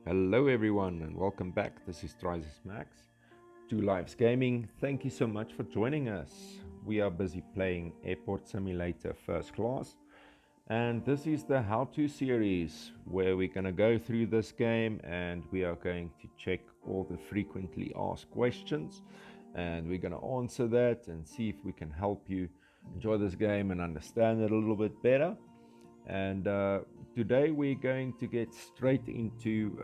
Hello everyone and welcome back. This is Missing PAX. Two Lives Gaming. Thank you so much for joining us. We are busy playing Airport Simulator First Class, and this is the how-to series where we're going to go through this game and we are going to check all the frequently asked questions, and we're going to answer that and see if we can help you enjoy this game and understand it a little bit better. And today we're going to get straight into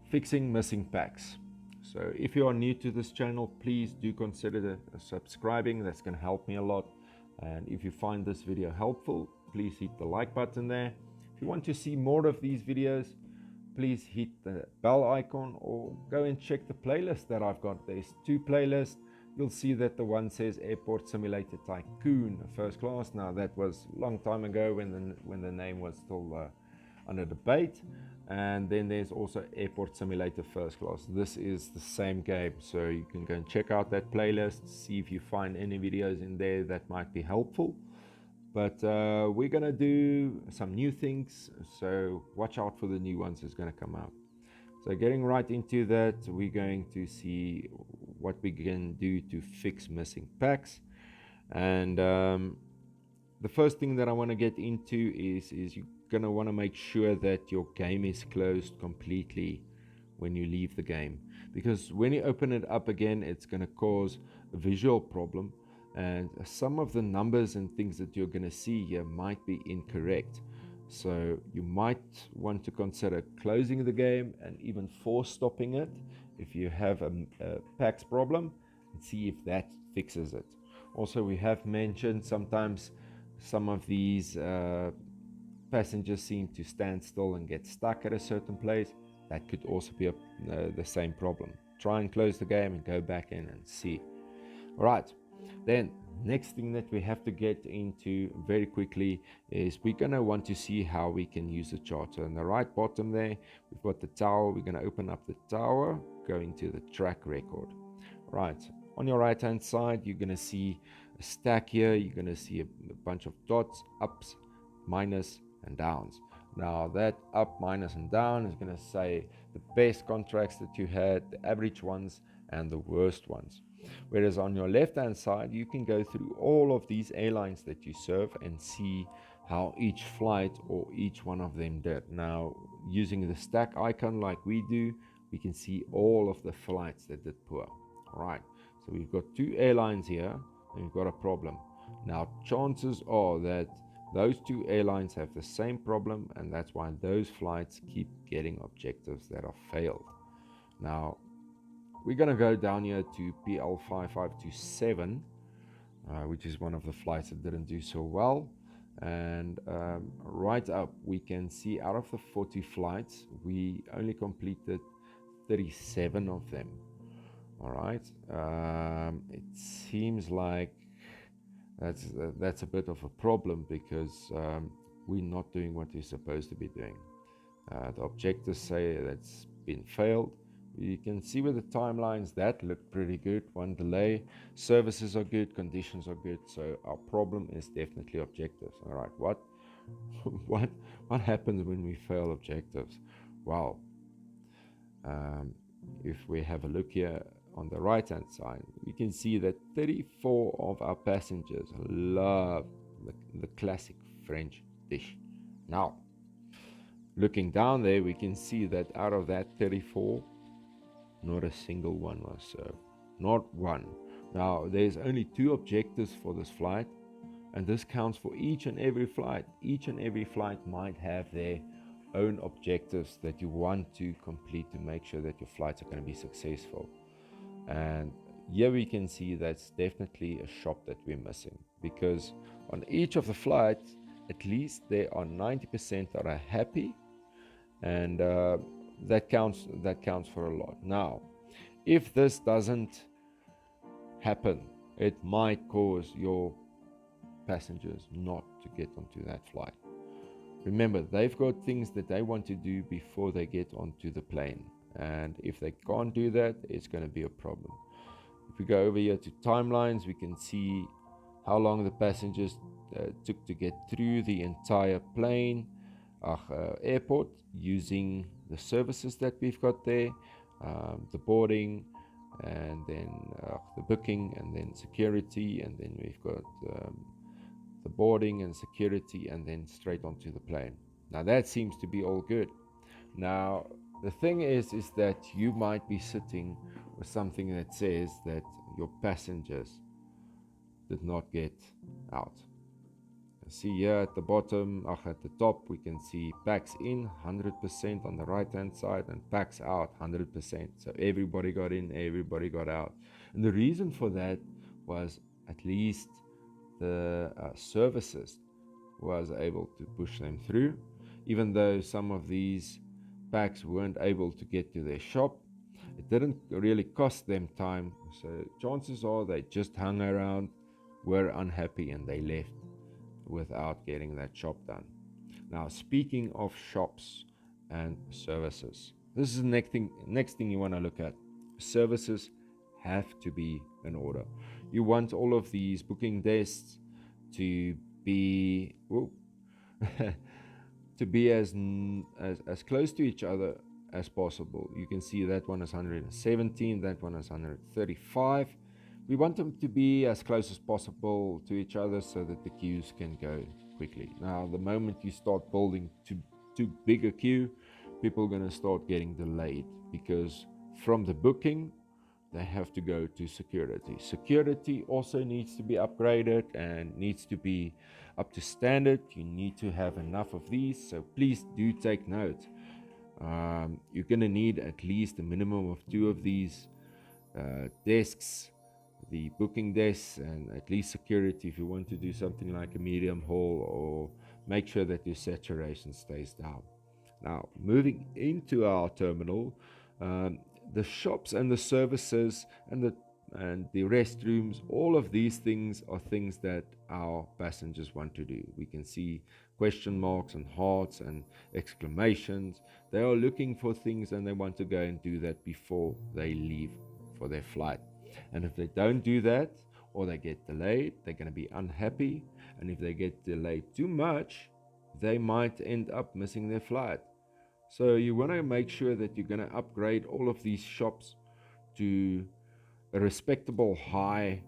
fixing missing packs. So if you are new to this channel, please do consider subscribing. That's going to help me a lot. And if you find this video helpful, please hit the like button there. If you want to see more of these videos, please hit the bell icon or go and check the playlist that I've got. There's two playlists. You'll see that the one says Airport Simulator Tycoon First Class. Now that was a long time ago when the name was still under debate. And then there's also Airport Simulator First Class. This is the same game, so you can go and check out that playlist, see if you find any videos in there that might be helpful. But we're gonna do some new things, so watch out for the new ones that's gonna come out. So getting right into that, we're going to see what we can do to fix missing packs. And the first thing that I want to get into is you're going to want to make sure that your game is closed completely when you leave the game. Because when you open it up again, it's going to cause a visual problem. And some of the numbers and things that you're going to see here might be incorrect. So you might want to consider closing the game and even force stopping it if you have a PAX problem, and see if that fixes it. Also, we have mentioned sometimes some of these passengers seem to stand still and get stuck at a certain place. That could also be the same problem. Try and close the game and go back in and see. All right, then next thing that we have to get into very quickly is we're going to want to see how we can use the chart. So on the right bottom there, we've got the tower. We're going to open up the tower, go into the track record. Right, on your right hand side, you're going to see a stack here. You're going to see a bunch of dots, ups, minus, and downs. Now that up, minus, and down is going to say the best contracts that you had, the average ones, and the worst ones. Whereas on your left hand side, you can go through all of these airlines that you serve and see how each flight or each one of them did. Now, using the stack icon like we do, we can see all of the flights that did poor. All right, so we've got two airlines here and we've got a problem. Now, chances are that those two airlines have the same problem, and that's why those flights keep getting objectives that are failed. Now, we're going to go down here to PL5527, which is one of the flights that didn't do so well. And right up, we can see out of the 40 flights, we only completed 37 of them. All right. It seems like that's a bit of a problem because we're not doing what we're supposed to be doing. The objectives say that's been failed. You can see with the timelines that look pretty good. One delay, services are good, conditions are good. So our problem is definitely objectives. All right, what happens when we fail objectives? Well, if we have a look here on the right hand side, we can see that 34 of our passengers love the classic French dish. Now, looking down there, we can see that out of that 34, not a single one was served. Not one. Now, there's only 2 objectives for this flight, and this counts for each and every flight. Each and every flight might have their own objectives that you want to complete to make sure that your flights are going to be successful. And here we can see that's definitely a shop that we're missing, because on each of the flights, at least there are 90% that are happy, and that counts for a lot. Now, if this doesn't happen, it might cause your passengers not to get onto that flight. Remember, they've got things that they want to do before they get onto the plane, and if they can't do that, it's going to be a problem. If we go over here to timelines, we can see how long the passengers took to get through the entire plane airport using the services that we've got there, the boarding, and then the booking, and then security, and then we've got the boarding and security, and then straight onto the plane. Now that seems to be all good. Now the thing is that you might be sitting with something that says that your passengers did not get out. See here at the bottom, at the top, we can see PAX in 100% on the right hand side and PAX out 100%. So everybody got in, everybody got out. And the reason for that was at least the services was able to push them through, even though some of these PAX weren't able to get to their shop. It didn't really cost them time, so chances are they just hung around, were unhappy, and they left without getting that shop done. Now, speaking of shops and services, this is the next thing you want to look at. Services have to be in order. You want all of these booking desks to be to be as close to each other as possible. You can see that one is 117, that one is 135. We want them to be as close as possible to each other so that the queues can go quickly. Now, the moment you start building too big a queue, people are going to start getting delayed, because from the booking, they have to go to security. Security also needs to be upgraded and needs to be up to standard. You need to have enough of these, so please do take note. You're going to need at least a minimum of 2 of these desks, the booking desks, and at least security if you want to do something like a medium haul, or make sure that your saturation stays down. Now, moving into our terminal, the shops and the services and the restrooms, all of these things are things that our passengers want to do. We can see question marks and hearts and exclamations. They are looking for things and they want to go and do that before they leave for their flight. And if they don't do that, or they get delayed, they're going to be unhappy. And if they get delayed too much, they might end up missing their flight. So you want to make sure that you're going to upgrade all of these shops to a respectable high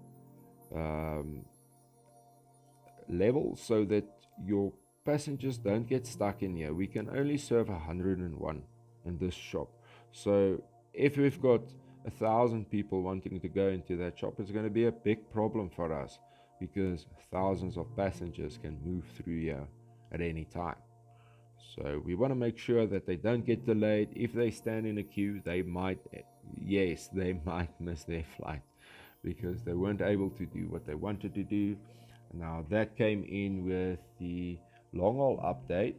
level, so that your passengers don't get stuck in here. We can only serve 101 in this shop. So if we've got 1,000 people wanting to go into that shop, it's going to be a big problem for us, because thousands of passengers can move through here at any time. So we want to make sure that they don't get delayed. If they stand in a queue, they might miss their flight, because they weren't able to do what they wanted to do. Now that came in with the long haul update,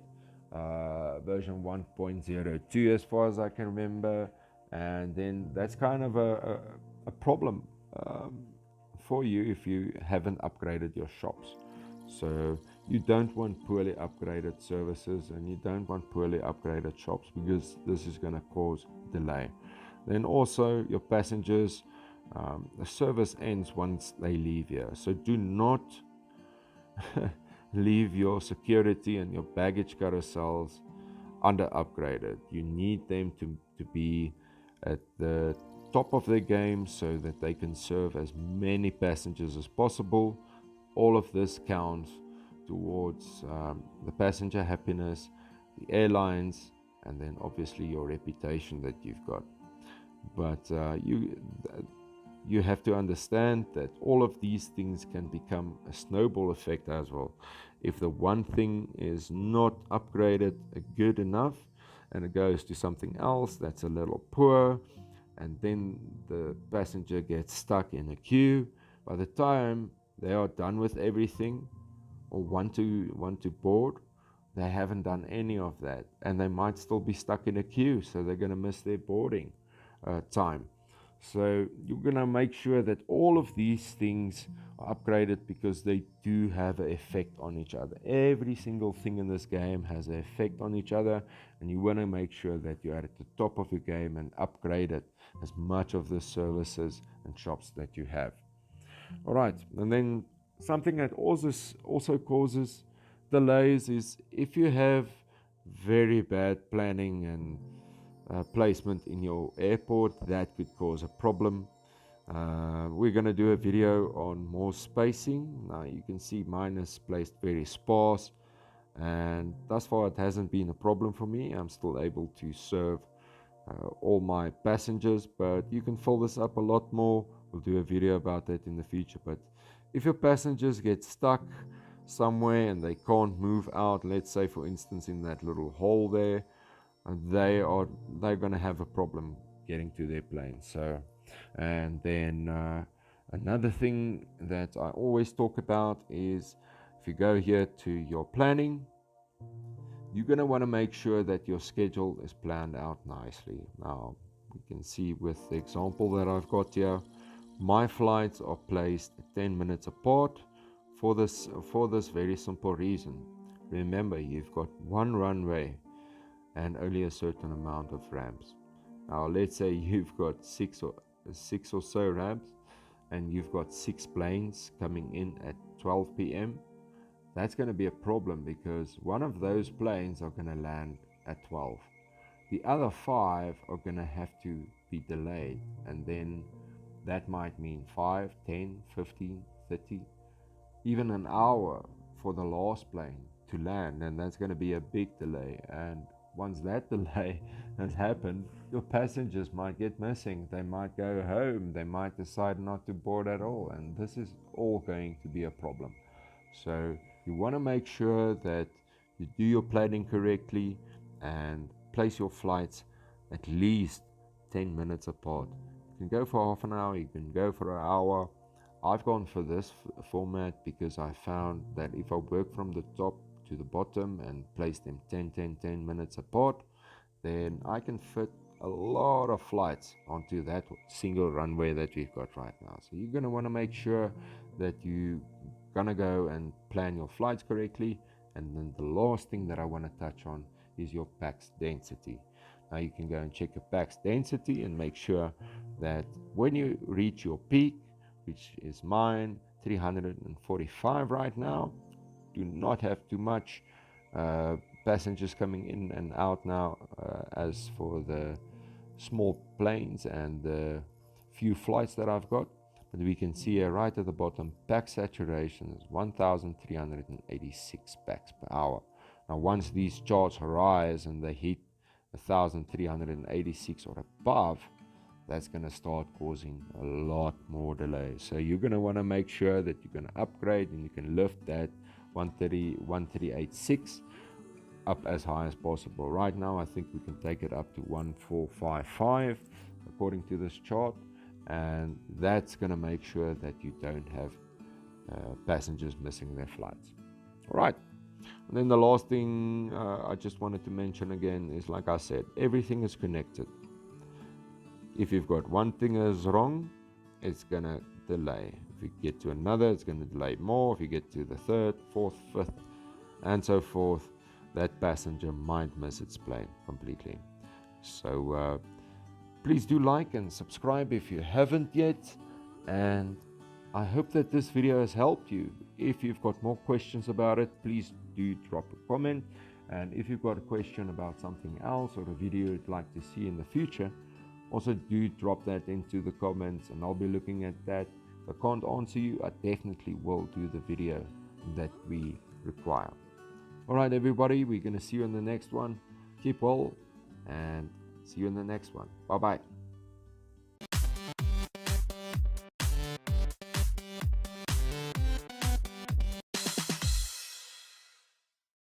version 1.02 as far as I can remember. And then that's kind of a problem for you if you haven't upgraded your shops. So you don't want poorly upgraded services, and you don't want poorly upgraded shops, because this is going to cause delay. Then also your passengers, the service ends once they leave here. So do not leave your security and your baggage carousels under upgraded. You need them to be at the top of their game so that they can serve as many passengers as possible. All of this counts towards the passenger happiness, the airlines, and then obviously your reputation that you've got. But you have to understand that all of these things can become a snowball effect as well. If the one thing is not upgraded good enough, and it goes to something else that's a little poor, and then the passenger gets stuck in a queue. By the time they are done with everything, or want to board, they haven't done any of that, and they might still be stuck in a queue, so they're going to miss their boarding time. So you're going to make sure that all of these things are upgraded, because they do have an effect on each other. Every single thing in this game has an effect on each other, and you want to make sure that you're at the top of your game and upgrade it as much of the services and shops that you have. All right, and then something that also causes delays is if you have very bad planning and placement in your airport, that could cause a problem. We're going to do a video on more spacing. Now you can see mine is placed very sparse, and thus far it hasn't been a problem for me. I'm still able to serve all my passengers, but you can fill this up a lot more. We'll do a video about that in the future. But if your passengers get stuck somewhere and they can't move out, let's say for instance in that little hole there, they're going to have a problem getting to their plane. So, and then another thing that I always talk about is, if you go here to your planning, you're going to want to make sure that your schedule is planned out nicely. Now we can see with the example that I've got here, my flights are placed 10 minutes apart for this very simple reason. Remember, you've got one runway and only a certain amount of ramps. Now let's say you've got six or so ramps and you've got 6 planes coming in at 12 p.m. That's going to be a problem, because one of those planes are going to land at 12. The other 5 are going to have to be delayed, and then that might mean 5, 10, 15, 30, even an hour for the last plane to land, and that's going to be a big delay. And once that delay has happened, your passengers might get missing. They might go home. They might decide not to board at all, and this is all going to be a problem. So you want to make sure that you do your planning correctly and place your flights at least 10 minutes apart. You can go for half an hour, you can go for an hour. I've gone for this format because I found that if I work from the top to the bottom and place them 10 minutes apart, then I can fit a lot of flights onto that single runway that we've got right now. So you're going to want to make sure that you gonna go and plan your flights correctly. And then the last thing that I want to touch on is your PAX density. Now you can go and check your PAX density and make sure that when you reach your peak, which is mine 345 right now, do not have too much passengers coming in and out now, as for the small planes and the few flights that I've got. But we can see here right at the bottom, PAX saturation is 1,386 PAX per hour. Now once these charts rise and they hit 1,386 or above, that's going to start causing a lot more delays. So you're going to want to make sure that you're going to upgrade and you can lift that 138.6 up as high as possible. Right now I think we can take it up to 1,455 according to this chart, and that's going to make sure that you don't have passengers missing their flights. All right, and then the last thing I just wanted to mention again is, like I said, everything is connected. If you've got one thing is wrong, it's going to delay. If you get to another, it's going to delay more. If you get to the third, fourth, fifth, and so forth, that passenger might miss its plane completely. So please do like and subscribe if you haven't yet, and I hope that this video has helped you. If you've got more questions about it, please do drop a comment, and if you've got a question about something else or a video you'd like to see in the future, also do drop that into the comments and I'll be looking at that. If I can't answer you, I definitely will do the video that we require. Alright everybody, we're going to see you in the next one. Keep well and see you in the next one. Bye bye.